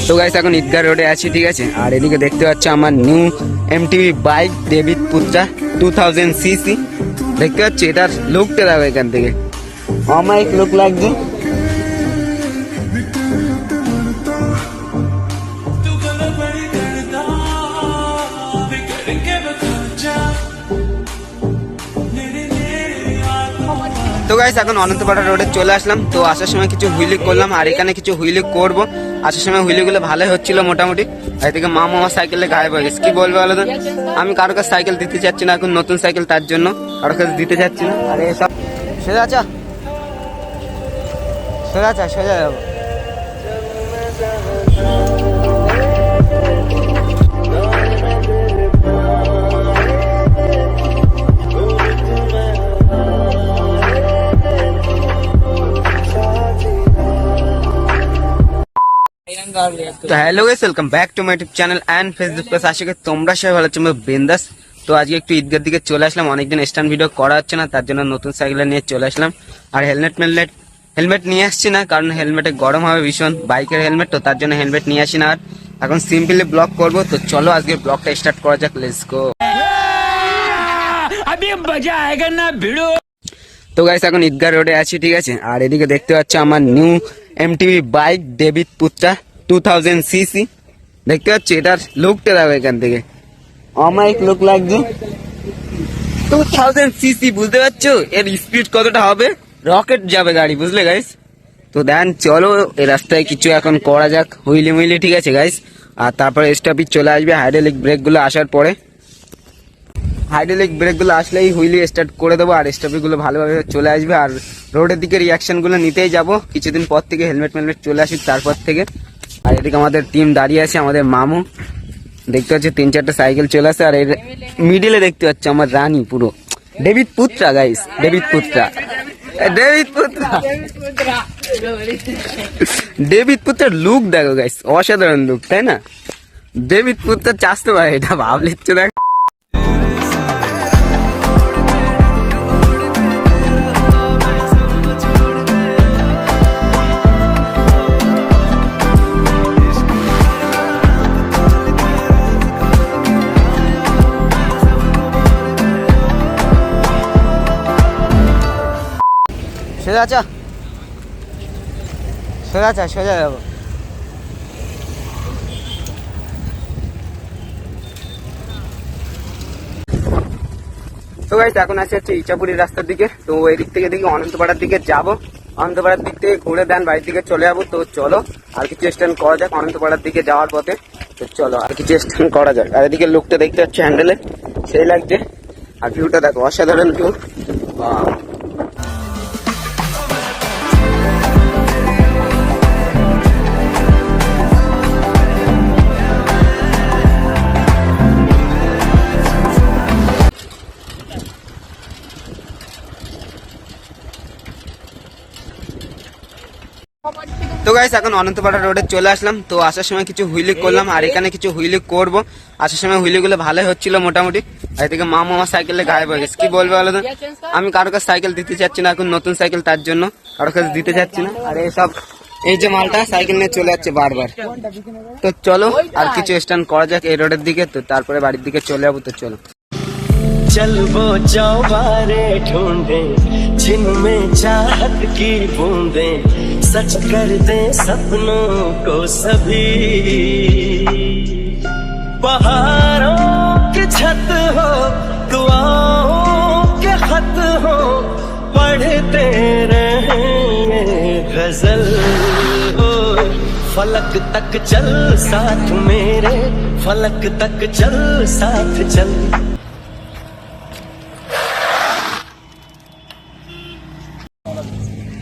তো গাইস এখন ঈদগাহ রোডে আছি, ঠিক আছে। আর এদিকে দেখতে পাচ্ছ আমার new MTV bike David পুত্রা 2000 CC. দেখতে পাচ্ছ এটার লুকটা দেখো এখান থেকে, অমায়িক লুক লাগছে। তো গাইস এখন অনন্তপাড়া রোডে চলে আসলাম। তো আসার সময় কিছু হুইলি করলাম আর এখানে কিছু হুইলি করব। আসার সময় হুইলিগুলো ভালোই হচ্ছিল মোটামুটি। এদিকে মামা আমার সাইকেলে গায়েব হয়ে গেছে, কি বলবো বলো তো। আমি কারো কাছে সাইকেল দিতে চাচ্ছি না, এখন নতুন সাইকেল, তার জন্য কারো কাছে দিতে চাচ্ছি না। আর এসব সোজা চা, সোজা চা, সোজা যাবো। তো hello guys, welcome back to my YouTube channel and Facebook page. আশা করি তোমরা সবাই ভালো আছো, বিন্দাস। তো আজকে একটু ঈদগার দিকে চলে আসলাম, অনেকদিন স্ট্যান্ড ভিডিও করা হচ্ছে না, তার জন্য নতুন সাইকেল নিয়ে চলে আসলাম। আর হেলমেট নিয়ে আসছি না, কারণ হেলমেটে গরম হবে ভীষণ, বাইকের হেলমেট, তো তার জন্য হেলমেট নিয়ে আসি না। আর এখন সিম্পলি ব্লগ করবো। তো চলো আজকে ব্লগটা স্টার্ট করা যাক, লেটস গো। তো গাইস এখন ঈদগাহ রোডে আছি, ঠিক আছে। আর এদিকে দেখতে পাচ্ছ আমার new MTV bike David পুত্রা 2000 CC. দেখতে পাচ্ছ এটার লুকটা দেখো এখান থেকে, অমায়িক লুক লাগছে। 2000 সিসি, বুঝতে পারছো এর স্পিড কতটা হবে, রকেট যাবে গাড়ি, বুঝলে গাইস। তো দেন চলো এই রাস্তায় কিছু এখন করা যাক, হুইলি, ঠিক আছে গাইস। আর তারপরে স্টপেজ চলে আসবে হাইড্রোলিক ব্রেক গুলো আসার পরে। হাইড্রোলিক ব্রেক গুলো আসলেই হুইলি স্টার্ট করে দেবো আর স্টপেজ গুলো ভালোভাবে চলে আসবে। আর রোডের দিকে রিয়াকশন গুলো নিতেই যাবো কিছুদিন পর থেকে, হেলমেট চলে আসুক তারপর থেকে। আর এদিকে আমাদের টিম দাঁড়িয়ে আছে, আমাদের মামু দেখতে পাচ্ছি 3-4টা সাইকেল চলে আসে। আর এর মিডিলে দেখতে পাচ্ছি আমার রানী, পুরো ডেভিড পুত্রা গাইস, ডেভিড পুত্রার লুক দেখো গাইস, অসাধারণ লুক, তাই না? ডেভিড পুত্রা চাষতে পারে, এটা ভাবলে দেখ। সোজা যাবো। তো গাইস এখন আছে হচ্ছে ইচাপুরির রাস্তার দিকে। তো এই দিক থেকে দেখি অনন্তপাড়ার দিকে যাবো, অনন্তপাড়ার দিক থেকে ঘুরে দেন বাড়ির দিকে চলে যাবো। তো চলো আর কিছু স্ট্যান্ড করা যাক অনন্তপাড়ার দিকে যাওয়ার পথে। তো চলো আর কিছু স্ট্যান্ড করা যাক। আর এদিকে লুকটা দেখতে পাচ্ছি হ্যান্ডেলে, সেই লাগছে। আর ভিউটা দেখো, অসাধারণ ভিউ। তো গাইস এখন অনন্তপাড়া রোডে চলে আসলাম। তো আসার সময় কিছু হুইলি করলাম আর এখানে কিছু হুইলি করব। আসার সময় হুইলি গুলো ভালোই হচ্ছিল মোটামুটি। এদিকে মামা আমার সাইকেলে গায়েব হয়ে গেছে, কি বলবো বলো তো। আমি কারো কাছে সাইকেল দিতে চাচ্ছি না, এখন নতুন সাইকেল, তার জন্য কারো কাছে দিতে চাচ্ছি না। আর এইসব এই যে মালটা সাইকেল নিয়ে চলে যাচ্ছে বারবার। তো চলো আর কিছু স্ট্যান্ড করা যাক এই রোডের দিকে, তো তারপরে বাড়ির দিকে চলে যাবো। তো চলো चल वो चौबारे ढूंढे जिनमें चाहत की बूंदे, सच कर दे सपनों को सभी। पहाड़ों की छत हो, दुआओं के खत हो, पढ़ते रहेंगे गजल। ओ फलक तक चल साथ मेरे, फलक तक चल साथ चल।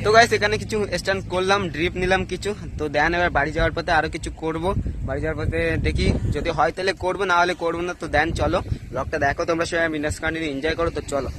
তো গাইস এখানে কিছু স্ট্যান্ড করলাম, ড্রিপ নিলাম কিছু। তো দেন এবার বাড়ি যাওয়ার পথে আরো কিছু করব, বাড়ি যাওয়ার পথে দেখি যদি হয় তাহলে করবো, না হলে করবো না। তো দেন চলো ব্লগটা দেখো তোমরা সবাই, বিন্দাস কন্টিনিউ এনজয় করো। তো চলো।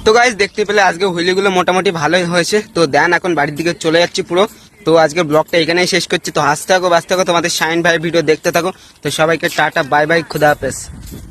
তো গাইস দেখতে পেলে আজকে হুইলিগুলো মোটামুটি ভালোই হয়েছে। তো দেন এখন বাড়ির দিকে চলে যাচ্ছি পুরো। তো আজকে ব্লগটা এখানেই শেষ করছি। তো হাসতে থাকো বাঁচতে থাকো, তোমাদের শাইন ভাই ভিডিও দেখতে থাকো। তো সবাইকে টাটা বাই বাই, খুদা হাফেজ।